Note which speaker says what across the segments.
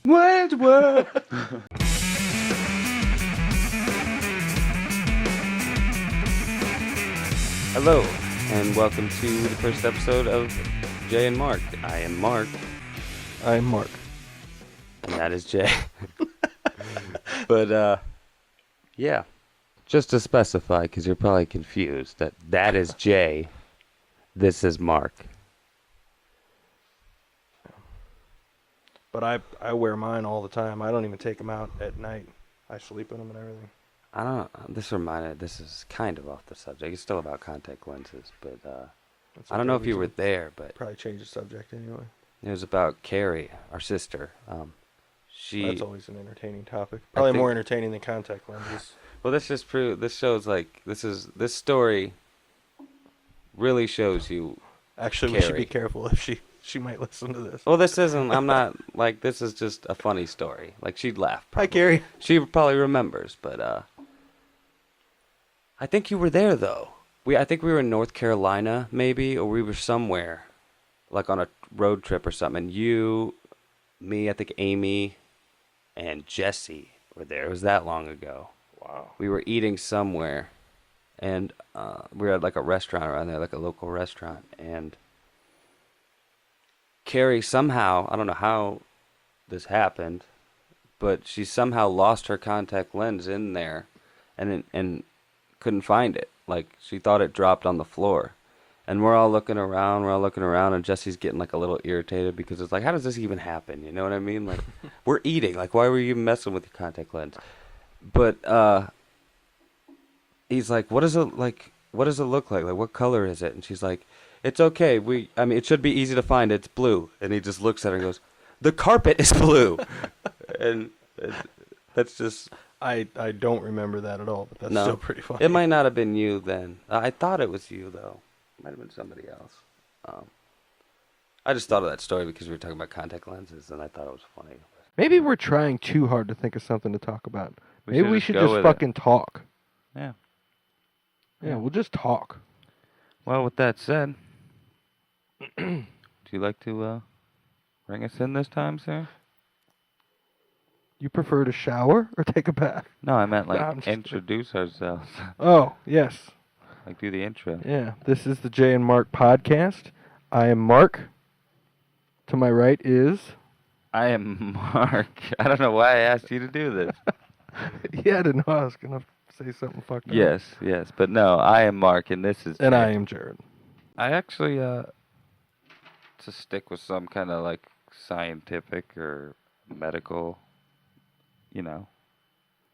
Speaker 1: Wordsworth.
Speaker 2: Hello, and welcome to the first episode of Jay and Mark. I am Mark.
Speaker 1: I'm Mark.
Speaker 2: And that is Jay. But, yeah. Just to specify, because you're probably confused, that is Jay. This is Mark.
Speaker 1: But I wear mine all the time. I don't even take them out at night. I sleep in them and everything.
Speaker 2: This is kind of off the subject. It's still about contact lenses, but
Speaker 1: That's
Speaker 2: I don't
Speaker 1: okay,
Speaker 2: know if
Speaker 1: we
Speaker 2: you were
Speaker 1: can
Speaker 2: there, but
Speaker 1: Probably change the subject anyway.
Speaker 2: it was about Carrie, our sister.
Speaker 1: That's always an entertaining topic. Probably more entertaining than contact lenses.
Speaker 2: Well, this shows like this story really shows you.
Speaker 1: Actually, we should be careful if she might listen to this.
Speaker 2: Well, this is just a funny story. Like, she'd laugh.
Speaker 1: Hi, Carrie.
Speaker 2: She probably remembers, but I think you were there though. I think we were in North Carolina maybe, or we were somewhere like on a road trip or something. And you, me, I think Amy, and Jesse were there. It was that long ago.
Speaker 1: Wow.
Speaker 2: We were eating somewhere, and we were at like a restaurant around there, like a local restaurant, and Carrie somehow, I don't know how this happened, but she somehow lost her contact lens in there and couldn't find it. Like, she thought it dropped on the floor. And we're all looking around, and Jesse's getting like a little irritated because it's like, how does this even happen? You know what I mean? Like, we're eating. Like, why were you even messing with your contact lens? But he's like, what does it look like? Like, what color is it? And she's like, it's okay. It should be easy to find. It's blue. And he just looks at her and goes, the carpet is blue. and that's just...
Speaker 1: I don't remember that at all, but that's still pretty funny.
Speaker 2: It might not have been you then. I thought it was you, though. It might have been somebody else. I just thought of that story because we were talking about contact lenses, and I thought it was funny.
Speaker 1: Maybe we're trying too hard to think of something to talk about. Maybe we should
Speaker 2: go
Speaker 1: just
Speaker 2: with
Speaker 1: fucking talk.
Speaker 2: Yeah.
Speaker 1: Yeah, we'll just talk.
Speaker 2: Well, with that said, would you like to bring us in this time, sir?
Speaker 1: You prefer to shower or take a bath?
Speaker 2: No, I meant
Speaker 1: I'm
Speaker 2: like
Speaker 1: just
Speaker 2: introduce ourselves.
Speaker 1: Oh, yes.
Speaker 2: Like do the intro.
Speaker 1: Yeah, this is the Jay and Mark podcast. I am Mark. To my right is...
Speaker 2: I am Mark. I don't know why I asked you to do this.
Speaker 1: Yeah, I didn't know I was going to say something fucked up.
Speaker 2: Yes. But no, I am Mark, and this is...
Speaker 1: And
Speaker 2: Jay.
Speaker 1: I am Jared.
Speaker 2: I actually, to stick with some kind of like scientific or medical, you know,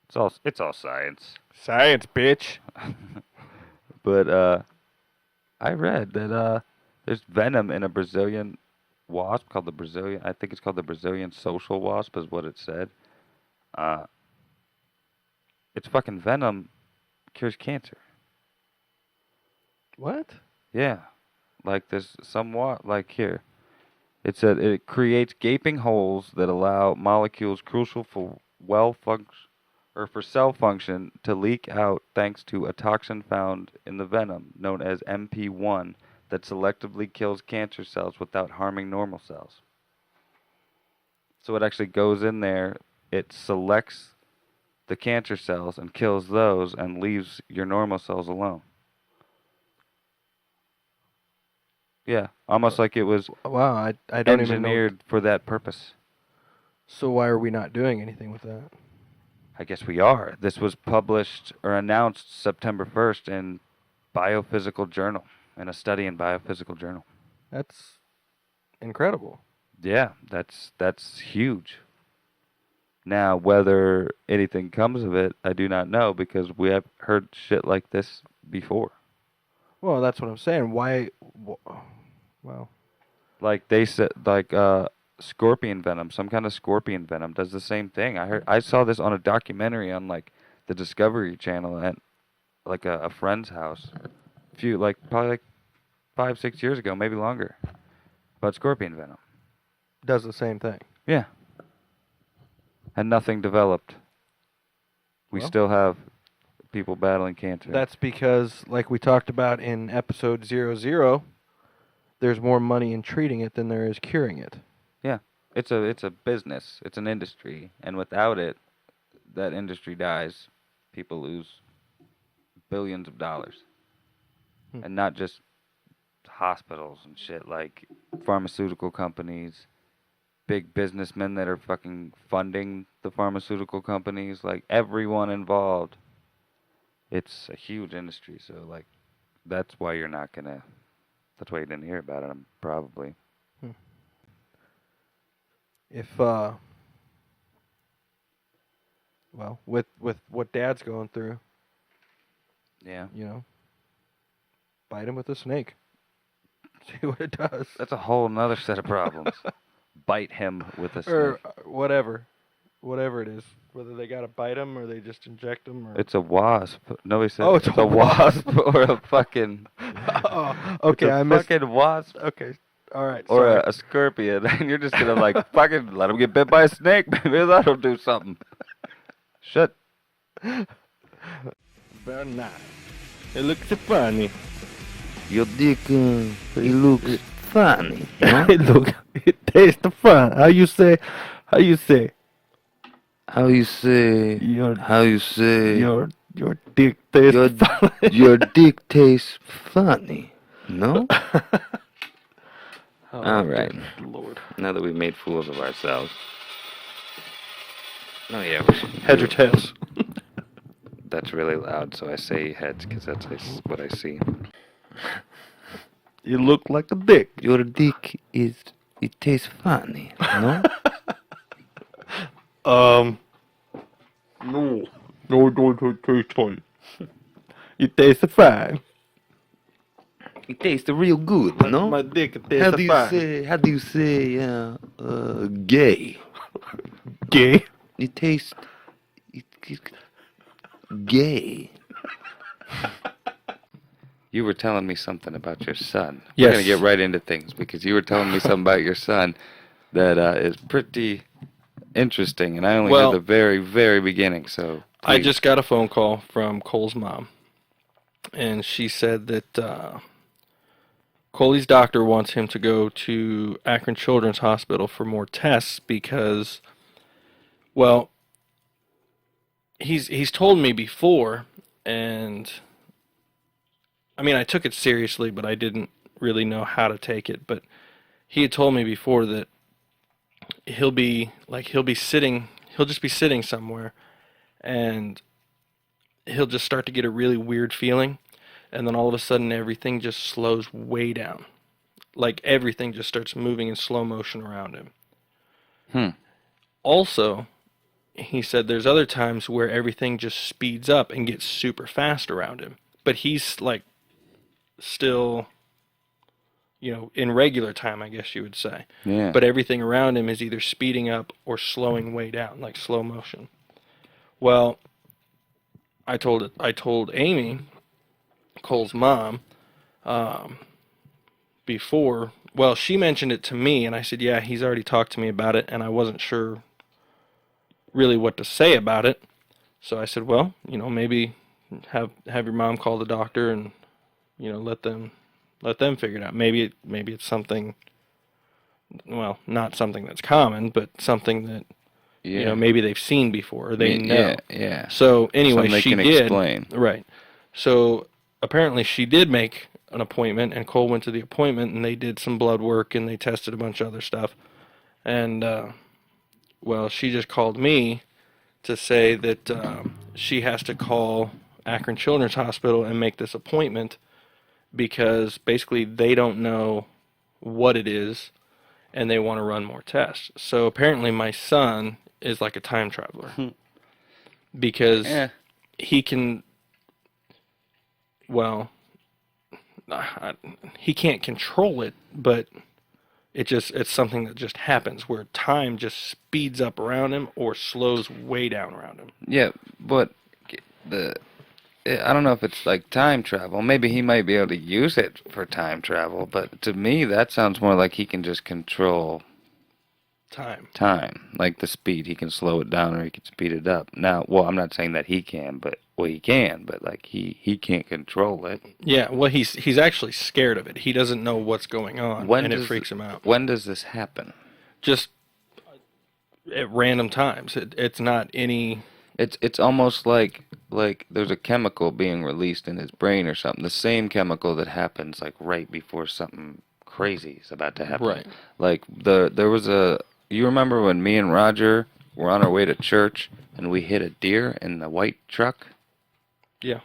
Speaker 2: it's all science.
Speaker 1: Science, bitch.
Speaker 2: But I read that there's venom in a Brazilian wasp called I think it's called the Brazilian social wasp is what it said. Its fucking venom cures cancer.
Speaker 1: What?
Speaker 2: Yeah. Like there's somewhat like here. It said it creates gaping holes that allow molecules crucial for for cell function to leak out thanks to a toxin found in the venom known as MP1 that selectively kills cancer cells without harming normal cells. So it actually goes in there, it selects the cancer cells and kills those and leaves your normal cells alone. Yeah, almost like it was
Speaker 1: Wow, I don't even know.
Speaker 2: engineered for that purpose.
Speaker 1: So why are we not doing anything with that?
Speaker 2: I guess we are. This was published or announced September 1st in Biophysical Journal, in a study in Biophysical Journal.
Speaker 1: That's incredible.
Speaker 2: Yeah, that's huge. Now, whether anything comes of it, I do not know because we have heard shit like this before.
Speaker 1: Well, that's what I'm saying. Why? Well,
Speaker 2: Like they said, like scorpion venom, some kind of scorpion venom does the same thing. I saw this on a documentary on like the Discovery Channel at like a friend's house, probably like 5-6 years ago, maybe longer, about scorpion venom.
Speaker 1: does the same thing.
Speaker 2: Yeah. And nothing developed. We
Speaker 1: Well,
Speaker 2: still have people battling cancer.
Speaker 1: That's because, like we talked about in episode 00, there's more money in treating it than there is curing it.
Speaker 2: Yeah. It's a business. It's an industry, and without it, that industry dies. People lose billions of dollars. And not just hospitals and shit, like pharmaceutical companies, big businessmen that are fucking funding the pharmaceutical companies, like everyone involved. It's a huge industry, so like that's why you're not gonna. That's why you didn't hear about it. Probably.
Speaker 1: If well, with what Dad's going through,
Speaker 2: Yeah.
Speaker 1: you know, bite him with a snake. See what it does.
Speaker 2: That's a whole nother set of problems. Bite him with a snake.
Speaker 1: Or whatever it is. Whether they gotta bite him or they just inject him. Or
Speaker 2: It's a wasp. Nobody said
Speaker 1: Oh, it's a
Speaker 2: wasp or a fucking.
Speaker 1: oh, okay,
Speaker 2: it's a
Speaker 1: I missed.
Speaker 2: fucking wasp.
Speaker 1: Okay, all right.
Speaker 2: Or
Speaker 1: sorry.
Speaker 2: a scorpion, and you're just gonna like fucking let him get bit by a snake. Maybe that'll do something. Shut.
Speaker 1: Very nice. It looks funny.
Speaker 2: Your dick, it looks funny.
Speaker 1: It tastes fun. How you say?
Speaker 2: How you say?
Speaker 1: Your
Speaker 2: How you say?
Speaker 1: your dick tastes
Speaker 2: Your-
Speaker 1: funny.
Speaker 2: Your dick tastes funny. No.
Speaker 1: Oh,
Speaker 2: All right.
Speaker 1: good Lord.
Speaker 2: Now that we've made fools of ourselves. Oh yeah. We should
Speaker 1: Heads or tails?
Speaker 2: That's really loud, so I say heads because that's what I see.
Speaker 1: You look like a dick.
Speaker 2: Your dick it tastes funny, no?
Speaker 1: No, don't taste funny. You taste fine.
Speaker 2: It tastes real good, no?
Speaker 1: My dick tastes fine.
Speaker 2: How do you say, gay?
Speaker 1: Gay?
Speaker 2: It tastes, gay. You were telling me something about your son. We're
Speaker 1: Yes.
Speaker 2: going to get right into things because you were telling me something about your son that is pretty interesting, and I only
Speaker 3: Well-
Speaker 2: heard the very, very beginning, so
Speaker 3: I
Speaker 2: please.
Speaker 3: just got a phone call from Cole's mom, and she said that Coley's doctor wants him to go to Akron Children's Hospital for more tests because, well, he's told me before, and I mean I took it seriously, but I didn't really know how to take it. But he had told me before that he'll just be sitting somewhere, and he'll just start to get a really weird feeling, and then all of a sudden everything just slows way down. Like everything just starts moving in slow motion around him. Also, he said there's other times where everything just speeds up and gets super fast around him. But he's like still, in regular time, I guess you would say.
Speaker 2: Yeah.
Speaker 3: But everything around him is either speeding up or slowing way down, like slow motion. Well, I told Amy, Cole's mom, before. Well, she mentioned it to me, and I said, yeah, he's already talked to me about it, and I wasn't sure really what to say about it. So I said, well, maybe have your mom call the doctor and, let them figure it out. Maybe it's something, well, not something that's common, but something that, maybe they've seen before or they know.
Speaker 2: Yeah.
Speaker 3: So anyway,
Speaker 2: Something they
Speaker 3: she
Speaker 2: can
Speaker 3: did.
Speaker 2: explain.
Speaker 3: Right. So apparently she did make an appointment, and Cole went to the appointment, and they did some blood work, and they tested a bunch of other stuff. And, well, she just called me to say that she has to call Akron Children's Hospital and make this appointment because basically they don't know what it is, and they want to run more tests. So apparently my son is like a time traveler because he can, well, he can't control it, but it's something that just happens where time just speeds up around him or slows way down around him.
Speaker 2: Yeah, but I don't know if it's like time travel. Maybe he might be able to use it for time travel, but to me that sounds more like he can just control
Speaker 3: Time.
Speaker 2: Like the speed, he can slow it down or he can speed it up. Now, well, I'm not saying that he can, but he can, but like he can't control it.
Speaker 3: Yeah, well, he's actually scared of it. He doesn't know what's going on, and it freaks him out.
Speaker 2: When does this happen?
Speaker 3: Just at random times. It's not any.
Speaker 2: It's almost like there's a chemical being released in his brain or something. The same chemical that happens like right before something crazy is about to happen.
Speaker 3: Right.
Speaker 2: Like there was a. You remember when me and Roger were on our way to church and we hit a deer in the white truck?
Speaker 3: Yeah.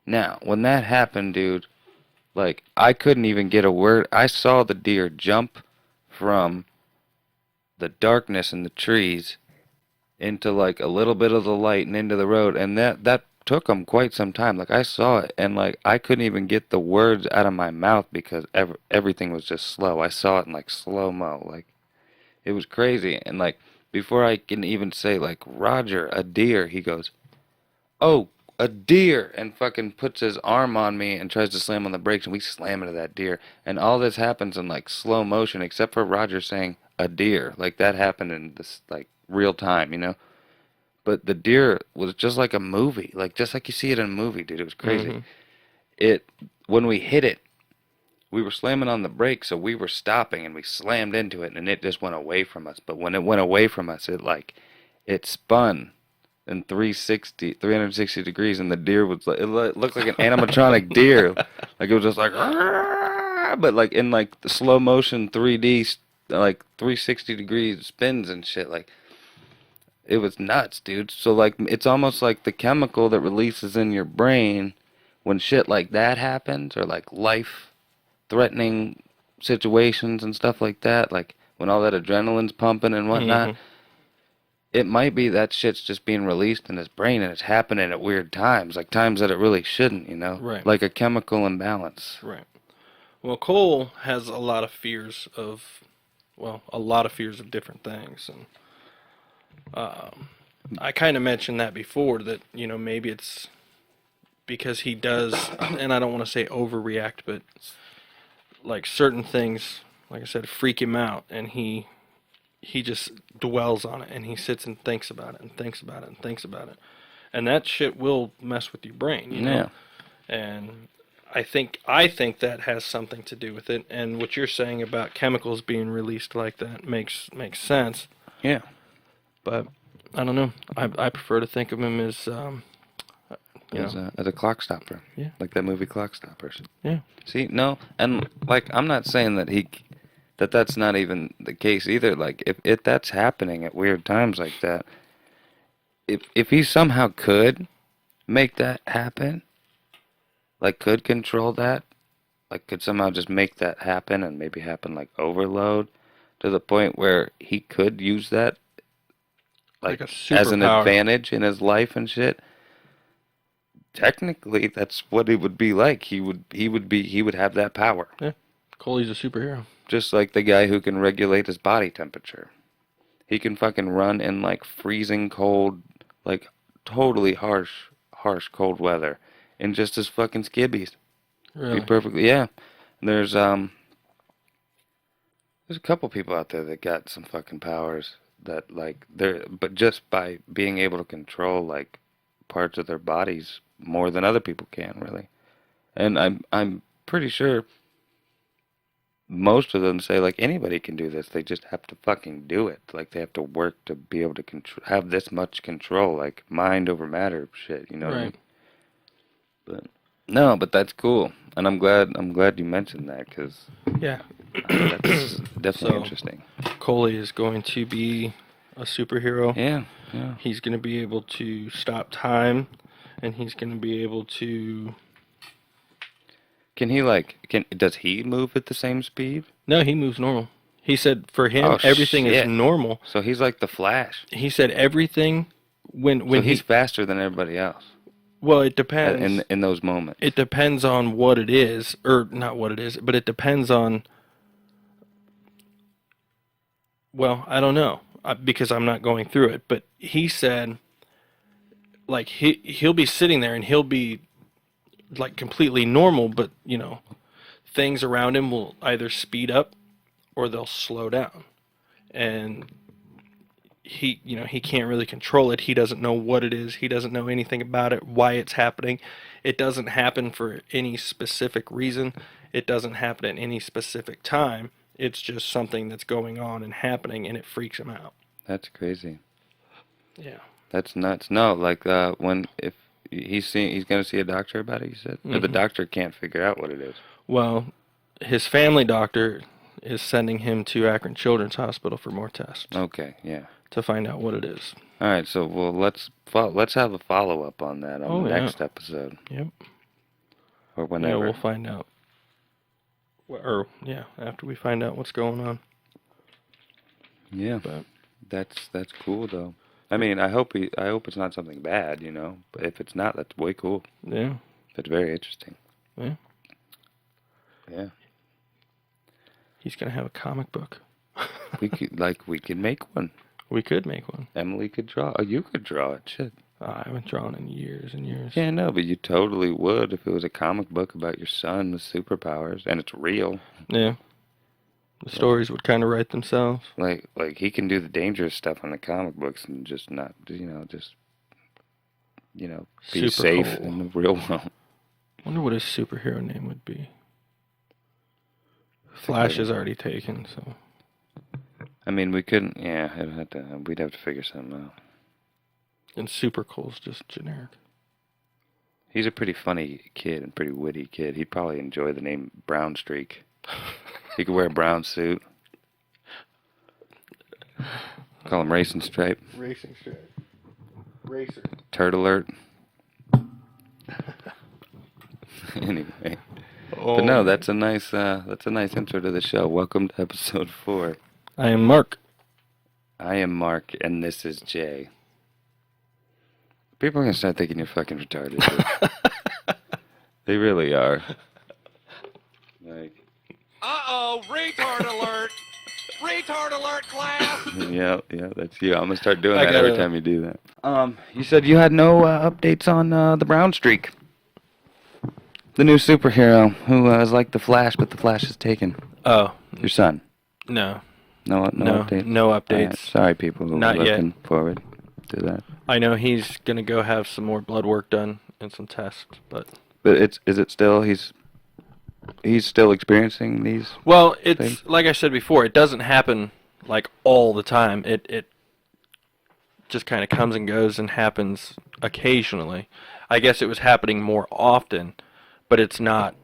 Speaker 2: Now, when that happened, dude, like I couldn't even get a word. I saw the deer jump from the darkness in the trees into like a little bit of the light and into the road, and that took him quite some time. Like I saw it, and like I couldn't even get the words out of my mouth because everything was just slow. I saw it in like slow mo, like it was crazy. And like before I can even say like Roger, a deer, he goes, "Oh, a deer," and fucking puts his arm on me and tries to slam on the brakes, and we slam into that deer. And all this happens in like slow motion, except for Roger saying a deer. Like that happened in this like real time, you know. But the deer was just like a movie, like just like you see it in a movie, dude. It was crazy. When we hit it, we were slamming on the brakes, so we were stopping, and we slammed into it, and it just went away from us. But when it went away from us, it spun in 360 degrees, and the deer was like, it looked like an animatronic deer. Like it was just like, but like in like the slow motion 3D, like 360 degrees spins and shit. Like it was nuts, dude. So like it's almost like the chemical that releases in your brain when shit like that happens, or like life-threatening situations and stuff like that. Like when all that adrenaline's pumping and whatnot. It might be that shit's just being released in his brain, and it's happening at weird times, like times that it really shouldn't, you know?
Speaker 3: Right.
Speaker 2: Like a chemical imbalance.
Speaker 3: Right. Well, Cole has a lot of fears of different things, and I kind of mentioned that before, that maybe it's because he does, and I don't want to say overreact, but like certain things, like I said, freak him out, and he just dwells on it, and he sits and thinks about it and thinks about it and thinks about it. And that shit will mess with your brain, you know?
Speaker 2: Yeah.
Speaker 3: And I think that has something to do with it. And what you're saying about chemicals being released like that makes sense.
Speaker 2: Yeah.
Speaker 3: But I don't know. I prefer to think of him as
Speaker 2: As a clock stopper.
Speaker 3: Yeah.
Speaker 2: Like that movie Clock Stoppers.
Speaker 3: Yeah.
Speaker 2: See, no, and like I'm not saying that that's not even the case either. Like if that's happening at weird times like that, if he somehow could make that happen, like could control that, like could somehow just make that happen and maybe happen like overload to the point where he could use that like
Speaker 3: a
Speaker 2: as an
Speaker 3: superpower.
Speaker 2: advantage in his life and shit. Technically, that's what it would be like. He would have that power.
Speaker 3: Yeah. Coley's a superhero.
Speaker 2: Just like the guy who can regulate his body temperature. He can fucking run in like freezing cold, like totally harsh cold weather in just his fucking skibbies.
Speaker 3: Really?
Speaker 2: Be perfectly, yeah. And there's a couple people out there that got some fucking powers that like but just by being able to control like parts of their bodies more than other people can, really. And I'm pretty sure most of them say like anybody can do this. They just have to fucking do it. Like they have to work to be able to have this much control, like mind over matter shit. You know what I mean? But no, but that's cool, and I'm glad you mentioned that because
Speaker 3: Yeah.
Speaker 2: that's definitely interesting.
Speaker 3: Coley is going to be a superhero.
Speaker 2: Yeah.
Speaker 3: He's going to be able to stop time, and he's going to be able to...
Speaker 2: Does he move at the same speed?
Speaker 3: No, he moves normal. He said for him, everything is normal.
Speaker 2: So he's like the Flash.
Speaker 3: He said everything when
Speaker 2: so he's faster than everybody else.
Speaker 3: Well, it depends.
Speaker 2: In those moments.
Speaker 3: It depends on what it is, or not what it is, but it depends on... Well, I don't know, because I'm not going through it, but he said, like, he'll be sitting there and he'll be, like, completely normal, but, things around him will either speed up or they'll slow down. and he can't really control it. He doesn't know what it is. He doesn't know anything about it, why it's happening. It doesn't happen for any specific reason. It doesn't happen at any specific time. It's just something that's going on and happening, and it freaks him out.
Speaker 2: That's crazy.
Speaker 3: Yeah.
Speaker 2: That's nuts. No, like if he's gonna see a doctor about it. You said, but the doctor can't figure out what it is.
Speaker 3: Well, his family doctor is sending him to Akron Children's Hospital for more tests
Speaker 2: Okay, yeah.
Speaker 3: to find out what it is.
Speaker 2: All right, so let's have a follow up on that on the next episode.
Speaker 3: Yep.
Speaker 2: Or
Speaker 3: Yeah,
Speaker 2: whenever.
Speaker 3: we'll find out. After we find out what's going on.
Speaker 2: Yeah,
Speaker 3: But
Speaker 2: that's cool though. I mean, I hope it's not something bad, But if it's not, that's way cool.
Speaker 3: yeah,
Speaker 2: That's very interesting.
Speaker 3: Yeah.
Speaker 2: Yeah.
Speaker 3: He's gonna have a comic book.
Speaker 2: We could make one.
Speaker 3: We could make one.
Speaker 2: Emily could draw. Oh, you could draw it. Shit.
Speaker 3: I haven't drawn in years and years.
Speaker 2: Yeah, no, but you totally would if it was a comic book about your son with superpowers and it's real.
Speaker 3: Yeah. The stories would kind of write themselves.
Speaker 2: Like he can do the dangerous stuff in the comic books and just not, be
Speaker 3: Super
Speaker 2: safe
Speaker 3: cool.
Speaker 2: in the real world.
Speaker 3: Wonder what his superhero name would be. Flash is already taken, so.
Speaker 2: I mean, we couldn't. Yeah, we'd have to figure something out.
Speaker 3: And Super Cole's just generic.
Speaker 2: He's a pretty funny kid and pretty witty kid. He'd probably enjoy the name Brown Streak. He could wear a brown suit. Call him Racing Stripe.
Speaker 3: Racing Stripe. Racer.
Speaker 2: Turtle Alert. Anyway.
Speaker 3: Oh.
Speaker 2: But no, that's a nice intro to the show. Welcome to episode 4.
Speaker 3: I am Mark.
Speaker 2: I am Mark, and this is Jay. People are gonna start thinking you're fucking retarded. Dude. They really are. Like.
Speaker 4: Uh-oh, retard alert! Retard alert, class!
Speaker 2: Yeah, that's you. I'm gonna start doing
Speaker 3: I
Speaker 2: that every
Speaker 3: gotta-
Speaker 2: time you do that. You said you had no updates on the Brown Streak, the new superhero who is like the Flash, but the Flash is taken.
Speaker 3: Oh,
Speaker 2: Your son.
Speaker 3: no.
Speaker 2: No
Speaker 3: No,
Speaker 2: updates.
Speaker 3: no
Speaker 2: All
Speaker 3: updates.
Speaker 2: right, sorry, people who
Speaker 3: Not
Speaker 2: are
Speaker 3: yet.
Speaker 2: looking forward to that.
Speaker 3: I know he's going to go have some more blood work done and some tests, but...
Speaker 2: But is it still he's still experiencing these?
Speaker 3: Well, it's
Speaker 2: thing?
Speaker 3: like I said before, it doesn't happen like all the time. It just kind of comes and goes and happens occasionally. I guess it was happening more often, but it's not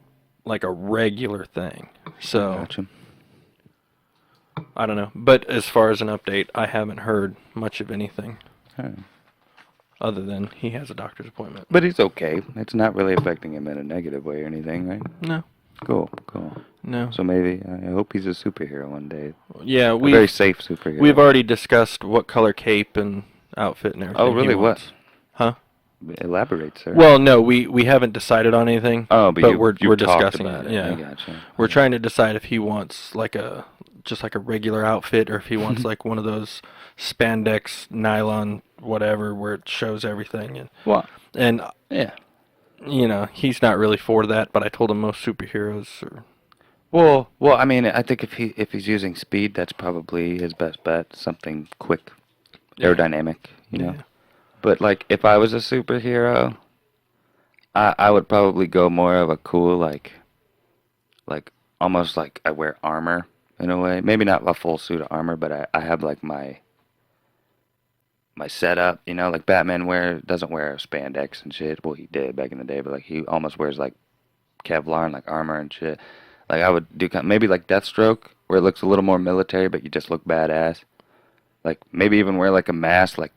Speaker 3: like a regular thing. So
Speaker 2: Gotcha.
Speaker 3: I don't know. But as far as an update, I haven't heard much of anything
Speaker 2: Alright.
Speaker 3: other than he has a doctor's appointment.
Speaker 2: But he's okay. It's not really affecting him in a negative way or anything, right?
Speaker 3: No,
Speaker 2: Cool.
Speaker 3: no.
Speaker 2: So maybe I hope he's a superhero one day.
Speaker 3: Yeah,
Speaker 2: A very
Speaker 3: we've
Speaker 2: safe superhero.
Speaker 3: we've already discussed what color cape and outfit and everything.
Speaker 2: Oh,
Speaker 3: he
Speaker 2: really? What?
Speaker 3: wants. Huh?
Speaker 2: Elaborate, sir.
Speaker 3: Well, no, we haven't decided on anything.
Speaker 2: oh, but
Speaker 3: we're
Speaker 2: you talked
Speaker 3: discussing
Speaker 2: about
Speaker 3: it.
Speaker 2: it.
Speaker 3: Yeah,
Speaker 2: I gotcha.
Speaker 3: we're trying to decide if he wants like a regular outfit or if he wants like one of those spandex nylon whatever where it shows everything
Speaker 2: Well,
Speaker 3: and
Speaker 2: yeah.
Speaker 3: he's not really for that. But I told him most superheroes are.
Speaker 2: Well. I mean, I think if he's using speed, that's probably his best bet. Something quick,
Speaker 3: Yeah.
Speaker 2: aerodynamic,
Speaker 3: Yeah.
Speaker 2: But like, if I was a superhero, I would probably go more of a cool like almost like I wear armor in a way. Maybe not a full suit of armor, but I have like my setup. Like Batman doesn't wear spandex and shit. Well, he did back in the day, but like he almost wears like Kevlar and like armor and shit. Like I would do maybe like Deathstroke, where it looks a little more military, but you just look badass. Like maybe even wear like a mask, like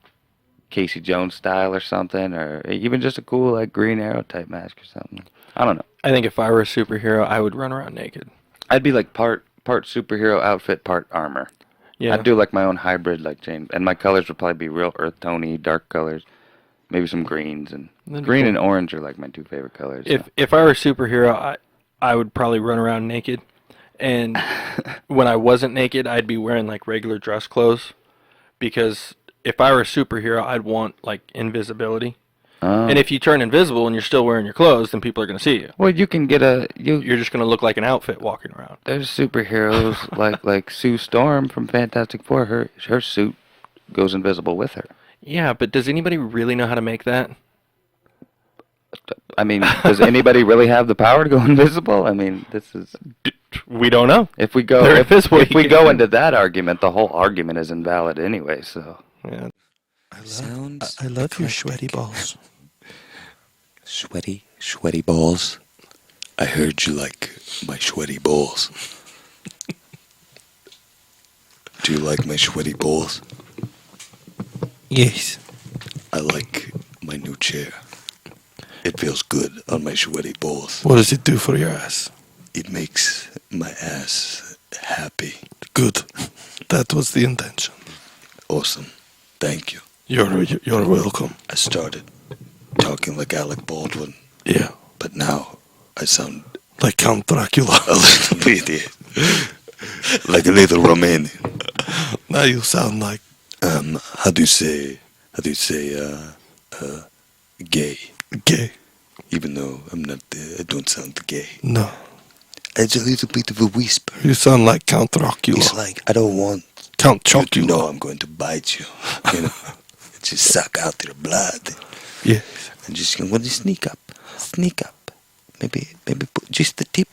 Speaker 2: Casey Jones style or something, or even just a cool like Green Arrow type mask or something. I don't know.
Speaker 3: I think if I were a superhero, I would run around naked.
Speaker 2: I'd be like part superhero outfit, part armor.
Speaker 3: Yeah,
Speaker 2: I'd do like my own hybrid, like Jane, and my colors would probably be real earth tony, dark colors, maybe some greens, and
Speaker 3: That'd be
Speaker 2: green
Speaker 3: cool.
Speaker 2: and orange are like my two favorite colors.
Speaker 3: If I were a superhero, I would probably run around naked, and when I wasn't naked, I'd be wearing like regular dress clothes, because if I were a superhero, I'd want like invisibility. And if you turn invisible and you're still wearing your clothes, then people are going to see you.
Speaker 2: well, you can get
Speaker 3: You're just going to look like an outfit walking around.
Speaker 2: There's superheroes like Sue Storm from Fantastic Four. Her suit goes invisible with her.
Speaker 3: Yeah, but does anybody really know how to make that?
Speaker 2: I mean, does anybody really have the power to go invisible? I mean, this is
Speaker 3: We don't know.
Speaker 2: if we go
Speaker 3: They're
Speaker 2: if
Speaker 3: invisible,
Speaker 2: we
Speaker 3: you
Speaker 2: go
Speaker 3: can-
Speaker 2: into that argument, the whole argument is invalid anyway. So
Speaker 3: Yeah.
Speaker 5: I love your sweaty balls. Sweaty balls. I heard you like my sweaty balls. Do you like my sweaty balls?
Speaker 6: Yes.
Speaker 5: I like my new chair. It feels good on my sweaty balls.
Speaker 6: What does it do for your ass?
Speaker 5: It makes my ass happy.
Speaker 6: Good. That was the intention.
Speaker 5: Awesome. Thank you.
Speaker 6: You're welcome.
Speaker 5: I started talking like Alec Baldwin,
Speaker 6: Yeah.
Speaker 5: but now I sound
Speaker 6: Like Count Dracula.
Speaker 5: a little bit like a little Romanian.
Speaker 6: Now you sound like
Speaker 5: How do you say, gay?
Speaker 6: gay.
Speaker 5: Even though I'm not, I don't sound gay.
Speaker 6: No.
Speaker 5: It's a little bit of a whisper.
Speaker 6: You sound like Count Dracula.
Speaker 5: It's like, I don't want
Speaker 6: Count
Speaker 5: you to
Speaker 6: Chocula.
Speaker 5: know I'm going to bite you. You know, just suck out your blood.
Speaker 6: Yes.
Speaker 5: I'm just going to sneak up. Sneak up. Maybe put just the tip.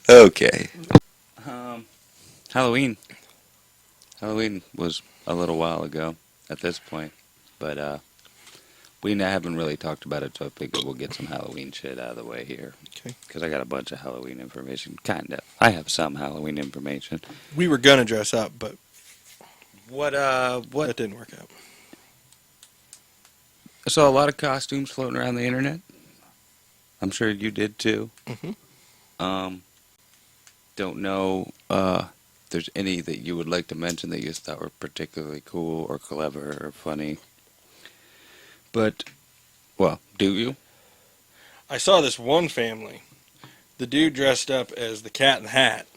Speaker 5: Okay.
Speaker 2: Halloween. Halloween was a little while ago at this point, but we haven't really talked about it, so I figured we'll get some Halloween shit out of the way here.
Speaker 3: Okay.
Speaker 2: Because I got a bunch of Halloween information. Kind of. I have some Halloween information.
Speaker 3: We were going to dress up, but
Speaker 2: What
Speaker 3: that didn't work out.
Speaker 2: I saw a lot of costumes floating around the internet. I'm sure you did too.
Speaker 3: Mhm.
Speaker 2: Don't know if there's any that you would like to mention that you thought were particularly cool or clever or funny. But, well, do you?
Speaker 3: I saw this one family. The dude dressed up as the Cat in the Hat.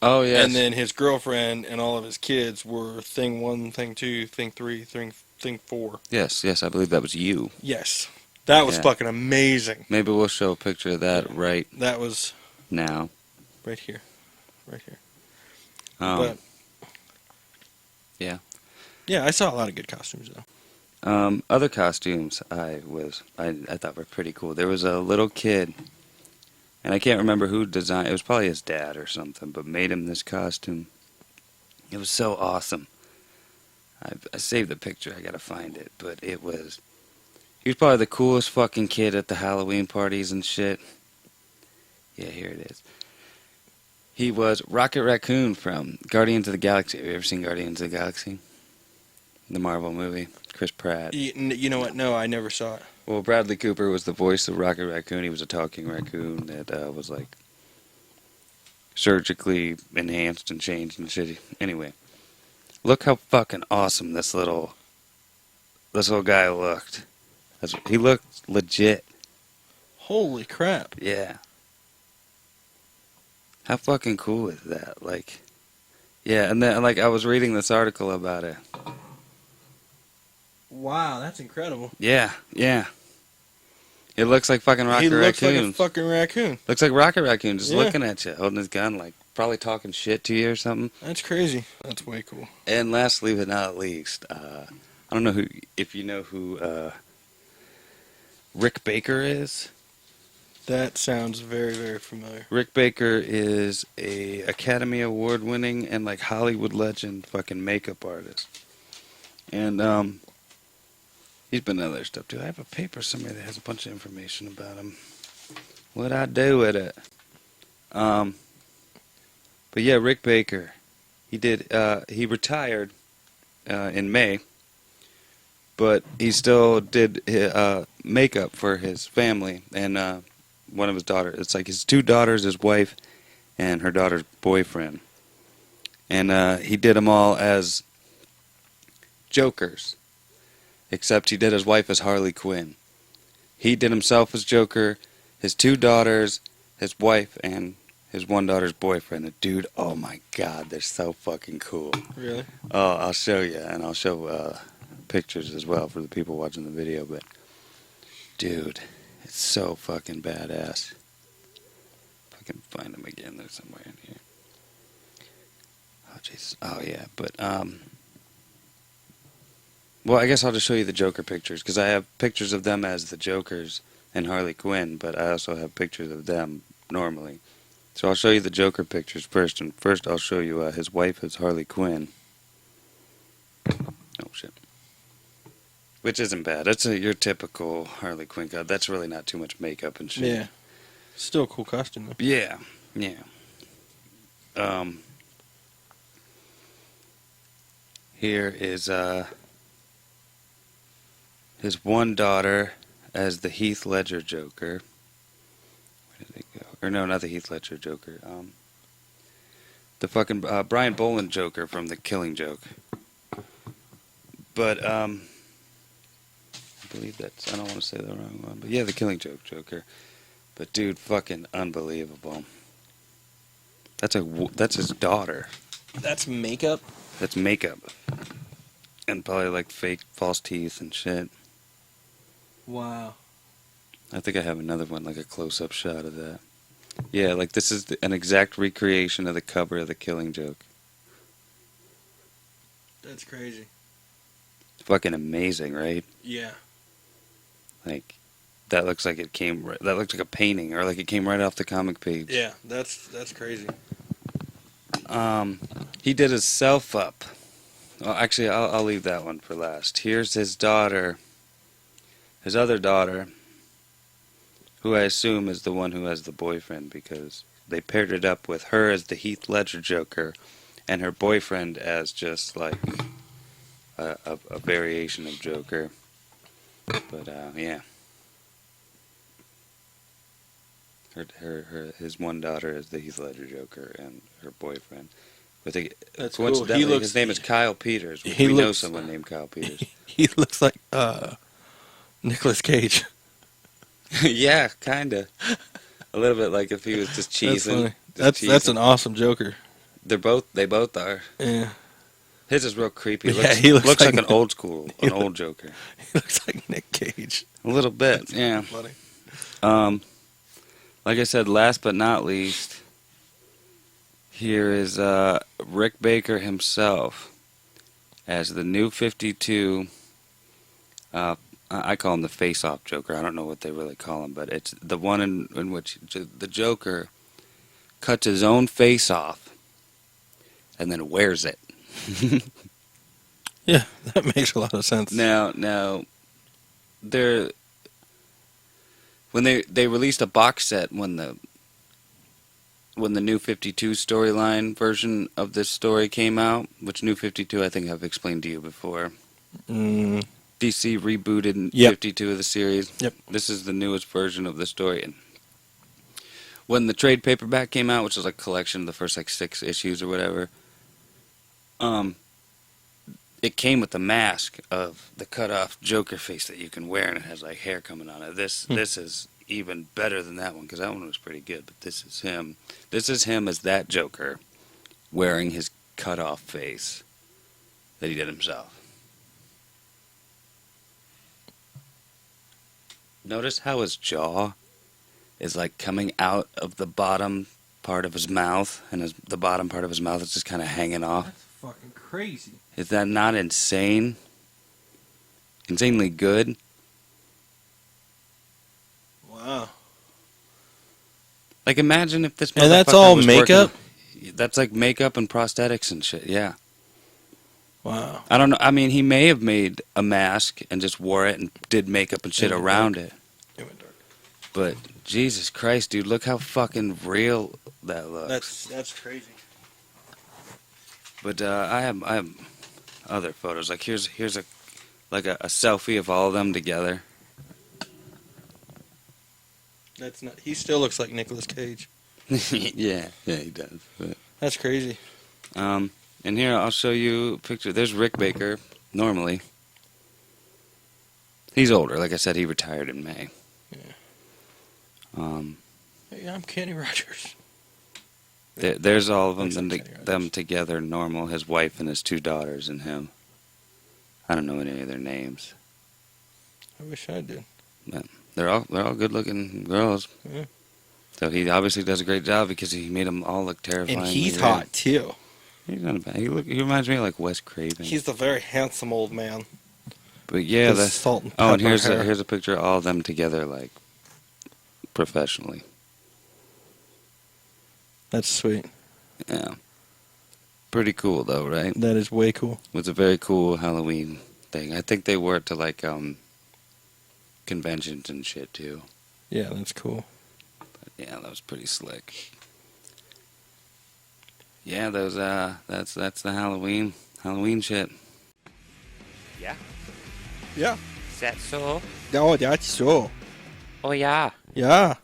Speaker 2: Oh, yes.
Speaker 3: And then his girlfriend and all of his kids were Thing 1, Thing 2, Thing 3, Thing 4.
Speaker 2: Yes, I believe that was you.
Speaker 3: Yes. That was
Speaker 2: Yeah.
Speaker 3: fucking amazing.
Speaker 2: Maybe we'll show a picture of that right
Speaker 3: That was
Speaker 2: now.
Speaker 3: right here. Right here.
Speaker 2: Um,
Speaker 3: But
Speaker 2: yeah.
Speaker 3: yeah, I saw a lot of good costumes though.
Speaker 2: Other costumes I thought were pretty cool. There was a little kid, and I can't remember who designed. It was probably his dad or something, but made him this costume. It was so awesome. I saved the picture. I gotta find it, but it was. He was probably the coolest fucking kid at the Halloween parties and shit. Yeah, here it is. He was Rocket Raccoon from Guardians of the Galaxy. Have you ever seen Guardians of the Galaxy? The Marvel movie. Chris Pratt.
Speaker 3: You know what? No, I never saw it.
Speaker 2: Well, Bradley Cooper was the voice of Rocket Raccoon. He was a talking raccoon that was like surgically enhanced and changed and shit. Anyway, look how fucking awesome this little guy looked. He looked legit.
Speaker 3: Holy crap.
Speaker 2: Yeah. How fucking cool is that? Like, yeah, and then like I was reading this article about it.
Speaker 3: Wow, that's incredible.
Speaker 2: Yeah. It looks like fucking Rocket
Speaker 3: He looks
Speaker 2: Raccoon.
Speaker 3: like a fucking raccoon.
Speaker 2: Looks like Rocket Raccoon just
Speaker 3: Yeah.
Speaker 2: looking at you, holding his gun, like probably talking shit to you or something.
Speaker 3: That's crazy. That's way cool.
Speaker 2: And lastly but not least, I don't know if you know who Rick Baker is.
Speaker 3: That sounds very, very familiar.
Speaker 2: Rick Baker is a Academy Award winning and like Hollywood legend fucking makeup artist. And he's been in other stuff too. I have a paper somewhere that has a bunch of information about him. What'd I do with it? But yeah, Rick Baker. He retired in May, but he still did makeup for his family and one of his daughters. It's like his two daughters, his wife, and her daughter's boyfriend. And he did them all as Jokers, except he did his wife as Harley Quinn. He did himself as Joker, his two daughters, his wife, and his one daughter's boyfriend. The dude, oh my god, they're so fucking cool.
Speaker 3: Really?
Speaker 2: Oh, I'll show you, and I'll show pictures as well for the people watching the video. But dude, it's so fucking badass. If I can find him again, they're somewhere in here. Oh jeez. Oh yeah, but well, I guess I'll just show you the Joker pictures because I have pictures of them as the Jokers and Harley Quinn, but I also have pictures of them normally. So I'll show you the Joker pictures first, and first I'll show you his wife as Harley Quinn. Oh shit. Which isn't bad. That's your typical Harley Quinn cut. That's really not too much makeup and shit.
Speaker 3: Yeah. Still a cool costume, though.
Speaker 2: Yeah. Yeah. Here is his one daughter as the Heath Ledger Joker. Where did they go? Or no, not the Heath Ledger Joker. The fucking Brian Boland Joker from The Killing Joke. But I believe that's, I don't want to say the wrong one, but yeah, The Killing Joke Joker. But dude, fucking unbelievable. That's his daughter.
Speaker 3: That's makeup?
Speaker 2: That's makeup. And probably like fake false teeth and shit.
Speaker 3: Wow.
Speaker 2: I think I have another one, like a close-up shot of that. Yeah, like this is an exact recreation of the cover of The Killing Joke.
Speaker 3: That's crazy.
Speaker 2: Fucking amazing, right?
Speaker 3: Yeah.
Speaker 2: Like, that looks like it came, that looks like a painting, or like it came right off the comic page.
Speaker 3: Yeah, that's crazy.
Speaker 2: He did his self up. Well, actually, I'll leave that one for last. Here's his daughter, his other daughter, who I assume is the one who has the boyfriend, because they paired it up with her as the Heath Ledger Joker, and her boyfriend as just like a variation of Joker. But yeah, his one daughter is the Heath Ledger Joker, and her boyfriend. But
Speaker 3: That's cool.
Speaker 2: coincidentally, his name is Kyle Peters. We know someone named Kyle Peters.
Speaker 6: He looks like Nicolas Cage.
Speaker 2: Yeah, kinda. A little bit like if he was just cheesing.
Speaker 3: That's an awesome Joker.
Speaker 2: They both are.
Speaker 3: Yeah.
Speaker 2: His is real creepy.
Speaker 6: Yeah, he looks
Speaker 2: like
Speaker 6: like
Speaker 2: an old school, an old Joker.
Speaker 6: He looks like Nick Cage.
Speaker 2: A little bit, yeah.
Speaker 6: Funny.
Speaker 2: Like I said, last but not least, here is Rick Baker himself as the New 52. I call him the face-off Joker. I don't know what they really call him, but it's the one in which the Joker cuts his own face off and then wears it.
Speaker 3: Yeah, that makes a lot of sense.
Speaker 2: Now, when they released a box set when the New 52 storyline version of this story came out, which New 52 I think I've explained to you before. DC rebooted 52 of the series.
Speaker 3: Yep.
Speaker 2: This is the newest version of the story. And when the trade paperback came out, which was like a collection of the first like 6 issues or whatever, it came with the mask of the cut-off Joker face that you can wear, and it has like hair coming on it. This is even better than that one, because that one was pretty good. But this is him. This is him as that Joker, wearing his cut-off face that he did himself. Notice how his jaw is like coming out of the bottom part of his mouth, and the bottom part of his mouth is just kind of hanging off.
Speaker 3: That's fucking crazy.
Speaker 2: Is that not insane? Insanely good?
Speaker 3: Wow.
Speaker 2: Like, imagine if this
Speaker 3: And that's
Speaker 2: motherfucker
Speaker 3: all
Speaker 2: was
Speaker 3: makeup?
Speaker 2: That's like makeup and prosthetics and shit, yeah.
Speaker 3: Wow.
Speaker 2: I don't know. I mean, he may have made a mask and just wore it and did makeup and shit around it. But, Jesus Christ, dude, look how fucking real that looks.
Speaker 3: That's crazy.
Speaker 2: But I have other photos. Like here's a selfie of all of them together.
Speaker 3: That's not. He still looks like Nicolas Cage.
Speaker 2: yeah, he does. But,
Speaker 3: That's crazy.
Speaker 2: and here I'll show you a picture. There's Rick Baker. Normally, he's older. Like I said, he retired in May.
Speaker 3: Yeah. Hey, I'm Kenny Rogers.
Speaker 2: There's all of them,
Speaker 3: Like some
Speaker 2: them together, normal, his wife and his 2 daughters and him. I don't know any of their names.
Speaker 3: I wish I did.
Speaker 2: They're all good-looking girls.
Speaker 3: Yeah.
Speaker 2: So he obviously does a great job because he made them all look terrifying.
Speaker 3: And he's hot too.
Speaker 2: He's not bad. He reminds me of like Wes Craven.
Speaker 3: He's the very handsome old man.
Speaker 2: But yeah,
Speaker 3: The
Speaker 2: that's
Speaker 3: salt and
Speaker 2: oh, and
Speaker 3: pepper hair.
Speaker 2: here's a picture of all of them together, like professionally.
Speaker 3: That's sweet.
Speaker 2: Yeah, pretty cool though, right?
Speaker 3: That is way cool.
Speaker 2: It's a very cool Halloween thing. I think they wore it to like conventions and shit too.
Speaker 3: Yeah, that's cool.
Speaker 2: Yeah, that was pretty slick. Yeah, those that's the Halloween shit.
Speaker 4: Yeah?
Speaker 3: Yeah.
Speaker 4: Is that so?
Speaker 3: Oh, that's so.
Speaker 4: Oh, yeah.
Speaker 3: Yeah.